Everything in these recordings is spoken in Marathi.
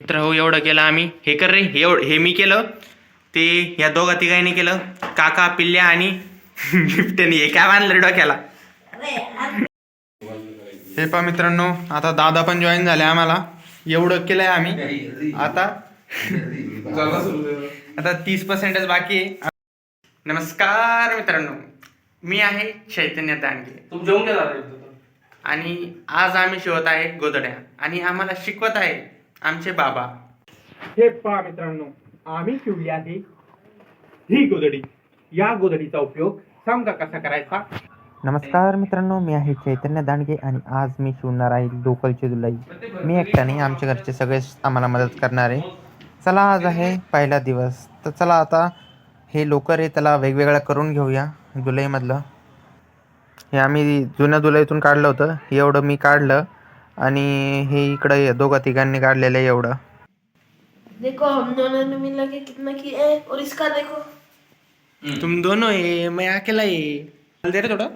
मित्र हो, एवढं केलं आम्ही. हे कर रे, हे मी केलं, ते या दोघा तिघांनी केलं, काका पिल्ल्या आणि बिबट्याने. हे काय बांधलं डोक्याला. हे पहा मित्रांनो, आता दादा पण जॉईन झाले आम्हाला. एवढं केलंय आम्ही. आता 30% बाकी आहे. नमस्कार मित्रांनो, मी आहे चैतन्य दांडगे आणि आज आम्ही शिवत आहे गोधड्या आणि आम्हाला शिकवत आहे आमचे बाबा. हे पहा मित्रांनो, आम्ही शिवली आहे ही गोधडी. या गोधडीचा उपयोग सांगा कसा करायचा. नमस्कार मित्रांनो, मी आहे चैतन्य दांडगे आणि आज मी शिवणार आहे लोकलची दुलाई. मी एकटा नाही, आमच्या घरचे सगळेच आम्हाला मदत करणार आहे. चला, आज आहे पहिला दिवस, तर चला आता हे लोकर आहे त्याला वेगवेगळं करून घेऊया. दुलईमधलं हे आम्ही जुन्या दुलईतून काढलं होतं, एवढं मी काढलं आणि हे इकडं दोघा तिघांनी काढलेलं आहे एवढं. देखो हम दोनों ने मिला के कितना किया है और इसका देखो. तुम दोनों है, मैं अकेला है. दे रे थोडं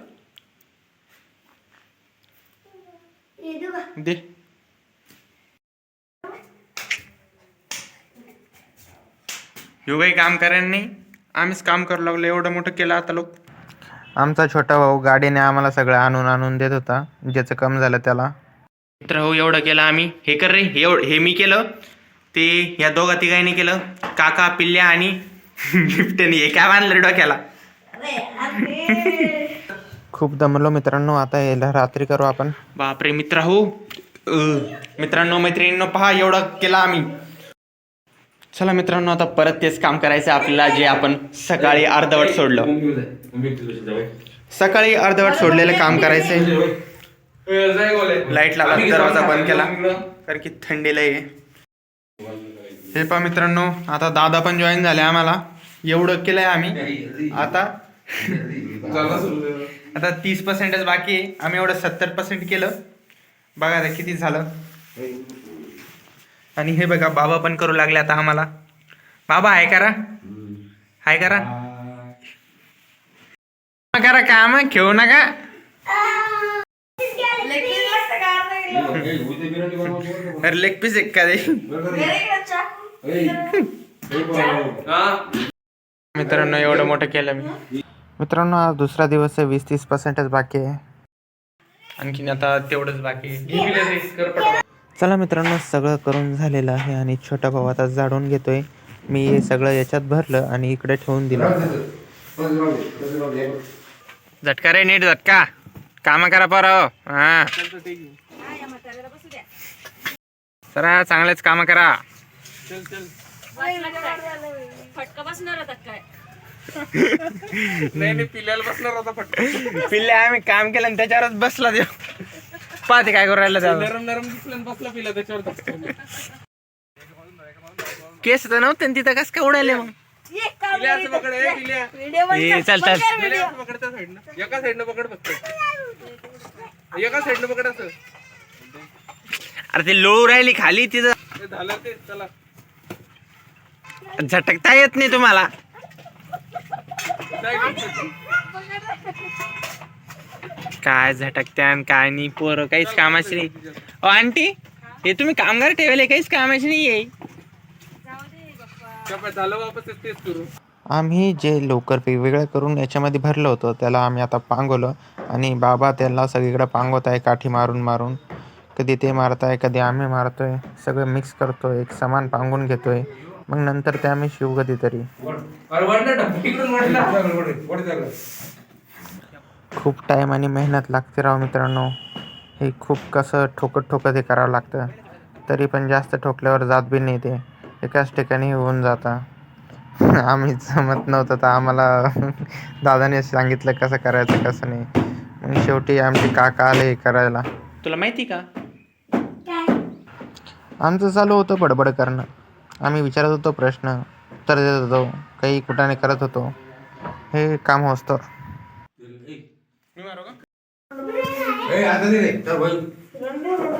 ये दूंगा. दे. ह्यो काही काम करायला नाही, आम्हीच काम करू लागलो. एवढं मोठं केलं आता लोक. आमचा छोटा भाऊ गाडीने आम्हाला सगळं आणून देत होता, ज्याचं कम झालं त्याला. मित्र हो, एवढं केलं आम्ही. हे कर रे, हे मी केलं, ते या दोघा तिघांनी केलं, काका पिल्ल्या आणि बिबट्याने. हे काय बांधलं डोक्याला. खूप दमलो मित्रांनो, आता यायला रात्री करू आपण. बापरे मित्र हो. मित्रांनो मैत्रिणींनो, पहा एवढं केलं आम्ही. चला मित्रांनो, आता परत तेच काम करायचं आपल्याला, जे आपण सकाळी अर्धवट सोडलं. सकाळी अर्धवट सोडलेलं काम करायचंय. लाईट लावला, दरवाजा बंद केला कारण की थंडीला आहे. हे पहा मित्रांनो, आता दादा पण जॉईन झाले आम्हाला. एवढं केलंय आम्ही. आता 30% बाकी आहे. आम्ही एवढं 70% केलं. बघा आता किती झालं. आणि हे बघा, बाबा पण करू लागले आता आम्हाला. बाबा हाय करा, हाय करा, करा काम, खेळू नका. अरे लेग पीस एक का दे. मित्रांनो, एवढं मोठं केलं मी. मित्रांनो, आज दुसरा दिवस आहे, 20-30% बाकी आहे. आणखीन आता तेवढंच बाकी आहे. चला मित्रांनो, सगळं करून झालेलं आहे आणि छोटा भाऊ आता जाडून घेतोय. मी हे सगळं याच्यात भरलं आणि इकडे ठेवून दिलं. झटका रे, नीट झटका, काम करा पर. हा सरा, चांगलेच काम करा. फटका बसणार होता काय. नाही पिल्ल्याला बसणार होता फटका. पिल्ल्या आम्ही काम केलं आणि त्याच्यावरच बसला देव. पाहते काय करू राहिलं त्याला. नरम दिसलं बसला पिल्ला त्याच्यावर. केस तर नव्हते तिथं, कस काय उडाले मग. चल चल, एका साईडनं पकड फक्त, एका साईडनं पकड असं. अरे ते लोळू राहिली खाली तिथं. झालं ते. चला, झटकता येत नाही तुम्हाला. काय झटकत्या काय नाही, पोरं काहीच कामाची नाही. ओ आंटी, हे तुम्ही कामगार ठेवले, काहीच कामाची नाहीये. झालं वापस तेच करू. आम्ही जे लोकर वेगवेगळं करून याच्यामध्ये भरलं होतं त्याला आम्ही आता पांगवलं आणि बाबा त्याला सगळीकडे पांगवत आहे, काठी मारून मारून. कधी ते मारताय, कधी आम्ही मारतोय, सगळं मिक्स करतोय, एक समान पांगून घेतोय. मग नंतर ते आम्ही शिवू कधीतरी. खूप टाईम आणि मेहनत लागते राव मित्रांनो. हे खूप कसं ठोकत हे करावं लागतं. तरी पण जास्त ठोकल्यावर जात बी नाही, ते एकाच ठिकाणी होऊन जातं. आम्ही जमत नव्हतं तर आम्हाला दादाने सांगितलं कसं करायचं कसं नाही. मग शेवटी आमचे काका आले हे करायला. तुला माहिती का, आमचं चालू होतं बडबड करणं. आम्ही विचारत होतो प्रश्न, उत्तर देत होतो, काही कुठाने करत होतो. हे काम असतं.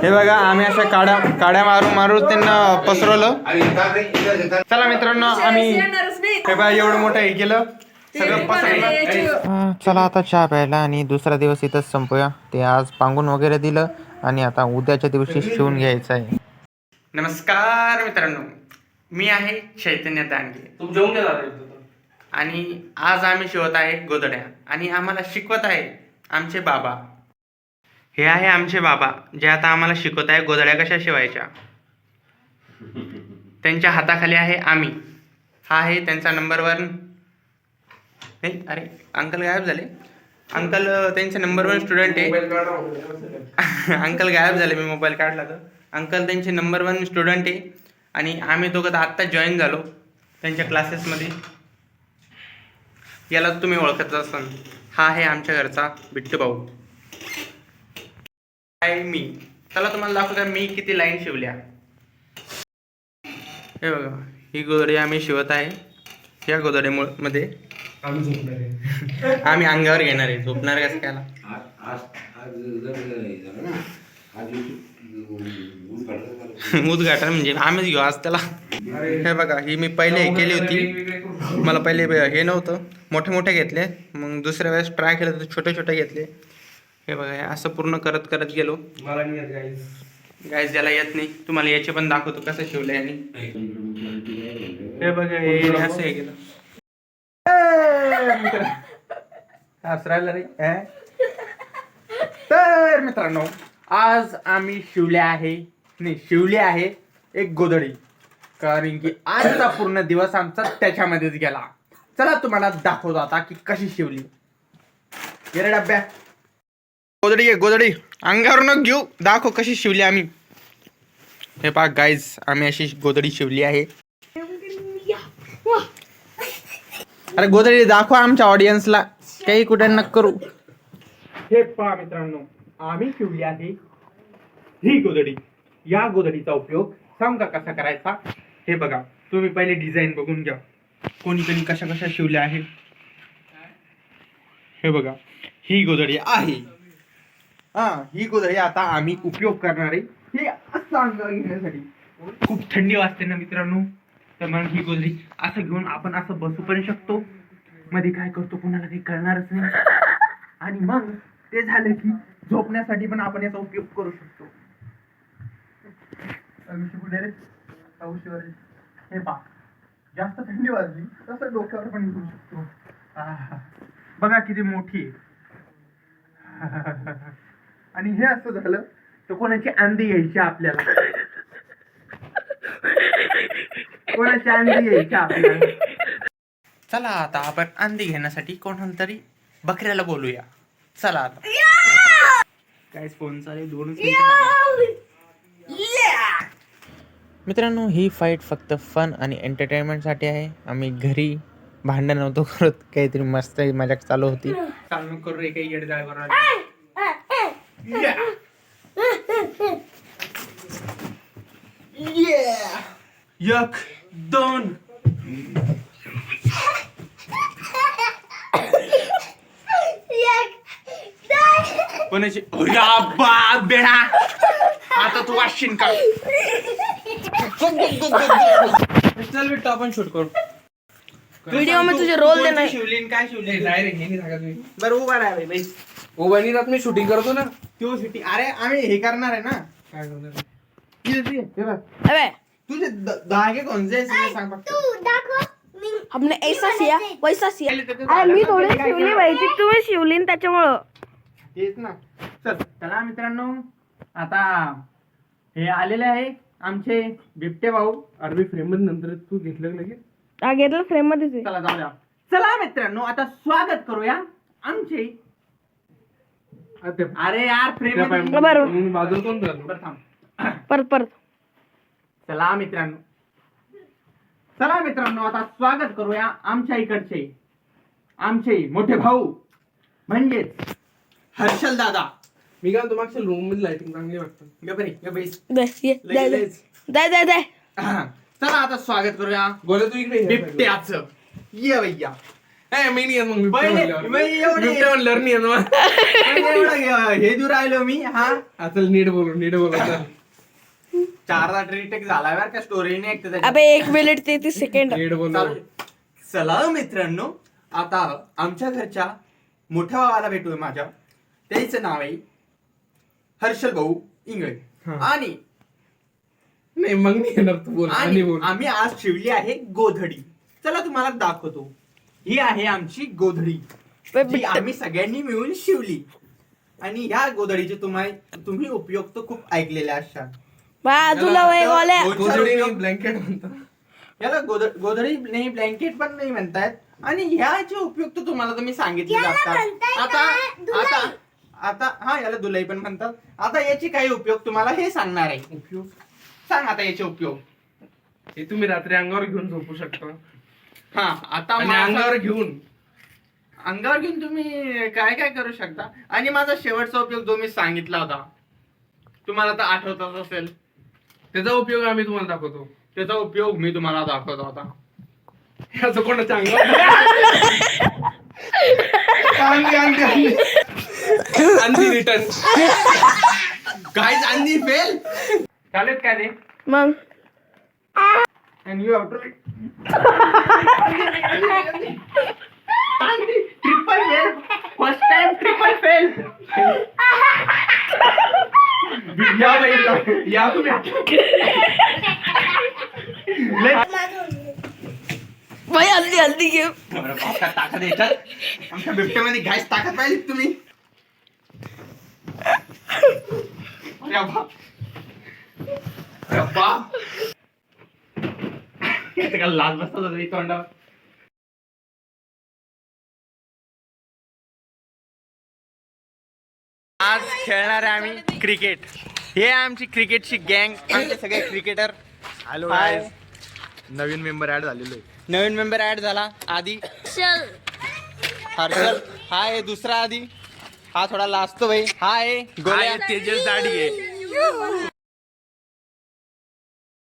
हे बघा, आम्ही अशा काड्या मारून त्यांना पसरवलं. चला मित्रांनो, आम्ही हे बघा एवढं मोठं हे केलं, सगळं पसरलं. चला आता चहा प्यायला आणि दुसरा दिवस इथंच संपूया. ते आज पांगून वगैरे दिलं आणि आता उद्याच्या दिवशी शिवून घ्यायचं आहे. नमस्कार मित्रांनो, मी आहे चैतन्य दांडगे आणि आज आम्ही शिवत आहे गोधड्या आणि आम्हाला शिकवत आहे आमचे बाबा. हे आहे आमचे बाबा जे आता आम्हाला शिकवत आहे गोधड्या कशा शिवायच्या. त्यांच्या हाताखाली आहे आम्ही. हा आहे त्यांचा नंबर 1. नाही अरे अंकल गायब झाले. अंकल त्यांचे नंबर 1 स्टुडंट आहे. अंकल गायब झाले, मी मोबाईल काढला तर. अंकल त्यांचे नंबर 1 स्टुडंट आहे आणि आम्ही दोघं तर आत्ता जॉईन झालो त्यांच्या क्लासेसमध्ये. याला तुम्ही ओळखत असाल. हा आहे आमच्या घरचा बिट्टू भाऊ. आहे मी. चला तुम्हाला दाखवतो मी किती लाईन शिवल्या. हे बघा, ही गोधडी आम्ही शिवत आहे. या गोधडीमध्ये आम्ही अंगावर घेणार आहे. झोपणार कसं काय? उद्घाटन म्हणजे आम्हीच घेऊ आज त्याला. हे बघा, ही मी पहिले केली होती. मला पहिले हे नव्हतं, मोठे मोठे घेतले. मग दुसऱ्या वेळेस ट्राय केलं तर छोटे छोटे घेतले. हे बघा, हे असं पूर्ण करत करत गेलो. मला नाही येत गाईज ज्याला येत नाही तुम्हाला याचे पण दाखवतो कसं शिवलं यांनी. हे बघा, हे असं हे केलं. हसरायला रे. तर मित्रांनो, आज आम्ही शिवले आहे एक गोधडी. कारण की आजचा पूर्ण दिवस आमचा त्याच्यामध्येच गेला. चला तुम्हाला दाखवतो आता की कशी शिवली. गेले डब्या. गोधडी अंगावरून घेऊ, दाखव कशी शिवली आम्ही. हे पहा गाईज, आम्ही अशी गोधडी शिवली आहे. अरे गोधडी दाखवा आमच्या ऑडियन्सला, काही कुठे नक करू. हे पहा मित्रांनो, आम्ही शिवली आहे ही गोधडी. या गोधडीचा उपयोग सांगा कसा करायचा. हे बघा, तुम्ही पहिले डिझाईन बघून घ्या. कोणी कोणी कशा कशा शिवल्या आहे. हे बघा, ही गोधडी आहे. ही गोधडी आता आम्ही उपयोग करणार आहे. हे असं अंगावर घेण्यासाठी. खूप थंडी वाजते ना मित्रांनो, तर मग ही गोधडी असं घेऊन आपण असं बसू पण शकतो. मध्ये काय करतो कोणाला काही कळणारच नाही. आणि मग ते झालं की झोपण्यासाठी पण आपण याचा उपयोग करू शकतो. हे पहा, जास्त थंडी वाजली तसं डोक्यावर पण घेऊ शकतो. बघा किती मोठी आहे. आणि हे असं झालं तर कोणाची अंडी घ्यायची आपल्याला. कोणाची अंडी घ्यायची आपल्याला. चला आता आपण अंडी घेण्यासाठी कोणाला तरी बकऱ्याला बोलूया. चला आता. काय फोन चालू 2 मित्रांनो, ही फाईट फक्त फन आणि एंटरटेनमेंटसाठी आहे. आम्ही घरी भांडण नव्हतो करत, काहीतरी मस्त मजाक चालू होती. चालू करू रे काही येड जायवर. एक 2 कोणाची बेडा. आता तू वाशीन का? चल बेटा आपण शूट करू. वीडियो में तुझे रोल देना है. शिवलीन काय शिवलीन? डायरेक्ट हे नाही सांगा तुम्ही. बरं उभा राहा बाई. ओबानी रात मी शूटिंग करतो ना. तो सिटी. अरे आम्ही हे करणार आहे ना. काय करणार? अबे तुझे धागे कोणते सांग फक्त. हमने ऐसा सिया वैसा सिया. अरे मी थोडी शिवली पाहिजे, तुम्ही शिवली त्याच्यामुळं. तेच ना. चला मित्रांनो, आता हे आलेले आहे आमचे बिबटे भाऊ. अरबी फ्रेम मध्ये नंतर तू घेतलं लगेच. हा घेतलं फ्रेम मध्येच आहे. चला जाऊ द्या. चला मित्रांनो, आता स्वागत करूया आमचे. अरे यार फ्रेम बरोबर. बाजूला कोण परत चला मित्रांनो आता स्वागत करूया आमच्या इकडचे आमचे मोठे भाऊ म्हणजेच हर्षल दादा. मी काय तुम्हाला रूम मध्ये लाइटिंग चांगली वाटतं. दे. चला आता स्वागत करूया बोला तू इकडे बिबट्याचं. ये भैया. मी नाही येत मग हे दूर राहिलो मी. हा चल नीट बोलू चल. 4दा रिटेक झाला बरं का स्टोरीने. अबे 1 मिनिट 33 सेकंड. नीट बोलू. चला मित्रांनो, आता आमच्या घरच्या मोठ्या भावाला भेटूया माझ्या. त्याचं नाव आहे हर्षल भाऊ इंगळे. आणि नाही मग नाही येणार तू बोल आणि आम्ही आज शिवली आहे गोधडी. चला तुम्हाला दाखवतो. ही आहे आमची गोधडी जी आम्ही सगळ्यांनी मिळून शिवली. आणि ह्या गोधडीचे तुम्ही उपयोग तर खूप ऐकलेले असतात. बाजूला वय गोल्या. गोधडी ब्लँकेट म्हणतात. याला गोधडी नाही, ब्लँकेट पण नाही म्हणतायत. आणि ह्याचे उपयोग तर तुम्हाला मी सांगितले जातात. आता हा याला दुलाई पण म्हणतात. आता याचे काही उपयोग तुम्हाला हे सांगणार आहे. उपयोग सांग आता याचे उपयोग. हे तुम्ही रात्री अंगावर घेऊन झोपू शकता. हा आता आणि अंगावर घेऊन तुम्ही काय काय करू शकता. आणि माझा शेवटचा उपयोग जो मी सांगितला होता तुम्हाला तर आठवतच असेल. त्याचा उपयोग आम्ही तुम्हाला दाखवतो. त्याचा उपयोग मी तुम्हाला दाखवत होता. ह्याचं कोणाच्या अंगावर अंधी रिटर्न गाईज अंधी फेल. चालेल काय रे. मग And you have to triple fail. First time triple fail. या तुम्ही भाई हल्दी हल्दी घेऊ. ताकद येतात आमच्या बिबट्यामध्ये. घास ताकद पाहिली तुम्ही. लाज बसतात होते तोंडावर. आज खेळणार आहे आम्ही क्रिकेट. हे आमची क्रिकेटची गँग. आमचे सगळे क्रिकेटर. Hello hi. नवीन मेंबर ऍड झालेलो आहे. नवीन मेंबर ऍड झाला. आधी हर्षल. हा आहे दुसरा आधी. हा थोडा लाजतो भाई. हा आहे गोल्या. तेजस दाढी आहे.